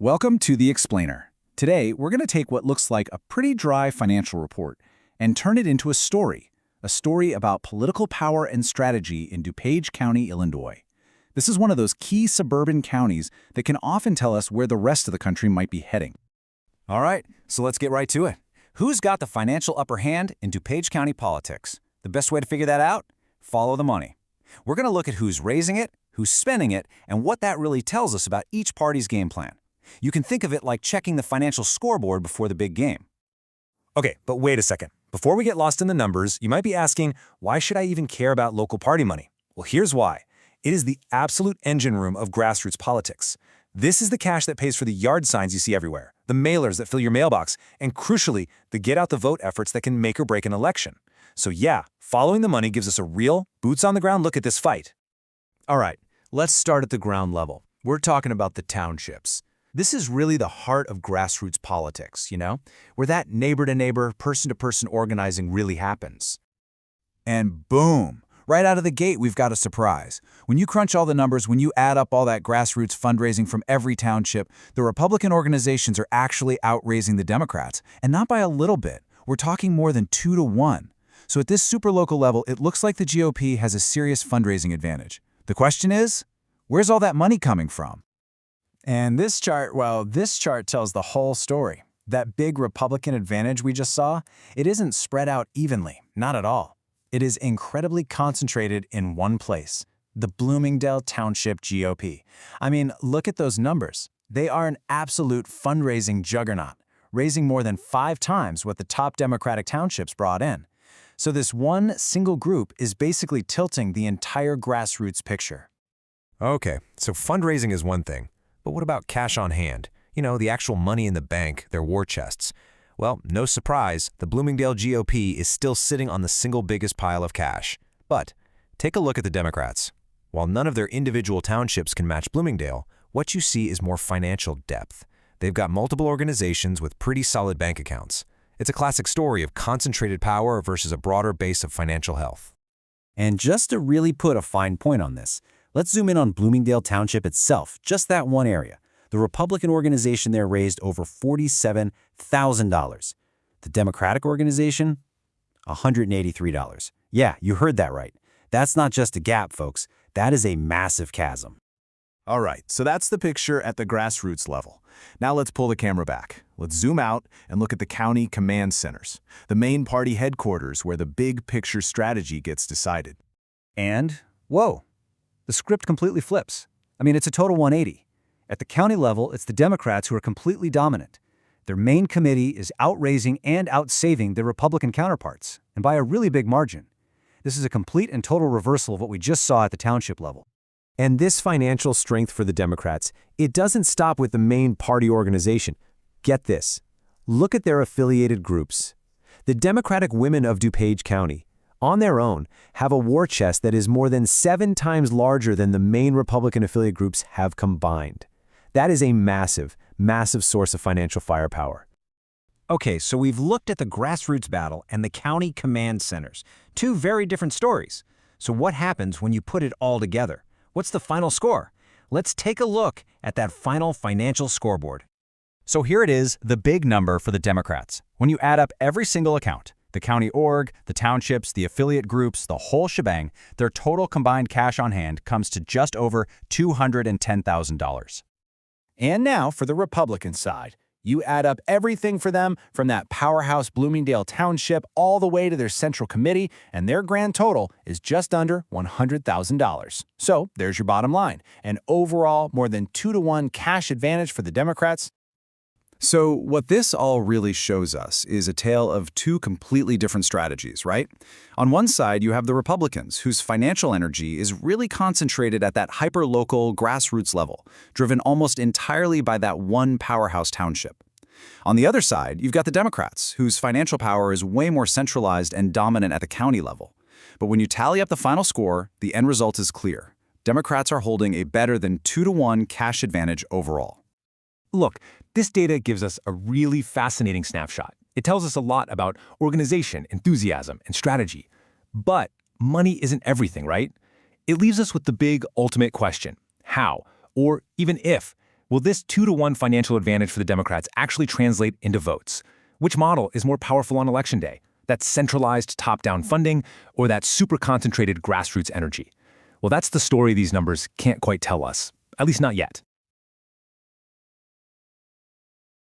Welcome to The Explainer. Today, we're going to take what looks like a pretty dry financial report and turn it into a story about political power and strategy in DuPage County, Illinois. This is one of those key suburban counties that can often tell us where the rest of the country might be heading. All right, so let's get right to it. Who's got the financial upper hand in DuPage County politics? The best way to figure that out? Follow the money. We're going to look at who's raising it, who's spending it, and what that really tells us about each party's game plan. You can think of it like checking the financial scoreboard before the big game. Okay, but wait a second. Before we get lost in the numbers, you might be asking, why should I even care about local party money? Well, here's why. It is the absolute engine room of grassroots politics. This is the cash that pays for the yard signs you see everywhere, the mailers that fill your mailbox, and crucially, the get-out-the-vote efforts that can make or break an election. So yeah, following the money gives us a real, boots-on-the-ground look at this fight. All right, let's start at the ground level. We're talking about the townships. This is really the heart of grassroots politics, where that neighbor-to-neighbor, person-to-person organizing really happens. And boom! Right out of the gate, we've got a surprise. When you crunch all the numbers, when you add up all that grassroots fundraising from every township, the Republican organizations are actually outraising the Democrats, and not by a little bit. We're talking more than 2-to-1. So at this super local level, it looks like the GOP has a serious fundraising advantage. The question is, where's all that money coming from? And this chart tells the whole story. That big Republican advantage we just saw, it isn't spread out evenly, not at all. It is incredibly concentrated in one place, the Bloomingdale Township GOP. I mean, look at those numbers. They are an absolute fundraising juggernaut, raising more than 5 times what the top Democratic townships brought in. So this one single group is basically tilting the entire grassroots picture. Okay, so fundraising is one thing. But what about cash on hand? The actual money in the bank, their war chests. Well, no surprise, the Bloomingdale GOP is still sitting on the single biggest pile of cash. But take a look at the Democrats. While none of their individual townships can match Bloomingdale, what you see is more financial depth. They've got multiple organizations with pretty solid bank accounts. It's a classic story of concentrated power versus a broader base of financial health. And just to really put a fine point on this, let's zoom in on Bloomingdale Township itself, just that one area. The Republican organization there raised over $47,000. The Democratic organization, $183. Yeah, you heard that right. That's not just a gap, folks. That is a massive chasm. All right, so that's the picture at the grassroots level. Now let's pull the camera back. Let's zoom out and look at the county command centers, the main party headquarters where the big picture strategy gets decided. And, whoa, the script completely flips. It's a total 180. At the county level, it's the Democrats who are completely dominant. Their main committee is outraising and outsaving their Republican counterparts, and by a really big margin. This is a complete and total reversal of what we just saw at the township level. And this financial strength for the Democrats, it doesn't stop with the main party organization. Get this. Look at their affiliated groups. The Democratic Women of DuPage County, on their own, have a war chest that is more than 7 times larger than the main Republican affiliate groups have combined. That is a massive, massive source of financial firepower. Okay, so we've looked at the grassroots battle and the county command centers. 2 very different stories. So what happens when you put it all together? What's the final score? Let's take a look at that final financial scoreboard. So here it is, the big number for the Democrats. When you add up every single account, the county org, the townships, the affiliate groups, the whole shebang, their total combined cash on hand comes to just over $210,000. And now for the Republican side. You add up everything for them, from that powerhouse Bloomingdale Township all the way to their central committee, and their grand total is just under $100,000. So there's your bottom line, an overall more than 2-to-1 cash advantage for the Democrats. So what this all really shows us is a tale of 2 completely different strategies, right? On one side, you have the Republicans, whose financial energy is really concentrated at that hyper-local grassroots level, driven almost entirely by that one powerhouse township. On the other side, you've got the Democrats, whose financial power is way more centralized and dominant at the county level. But when you tally up the final score, the end result is clear. Democrats are holding a better than 2-to-1 cash advantage overall. Look, this data gives us a really fascinating snapshot. It tells us a lot about organization, enthusiasm, and strategy. But money isn't everything, right? It leaves us with the big ultimate question: how, or even if, will Will this 2-to-1 financial advantage for the Democrats actually translate into votes? Which model is more powerful on Election Day? That centralized top-down funding or that super-concentrated grassroots energy? Well, that's the story these numbers can't quite tell us, at least not yet.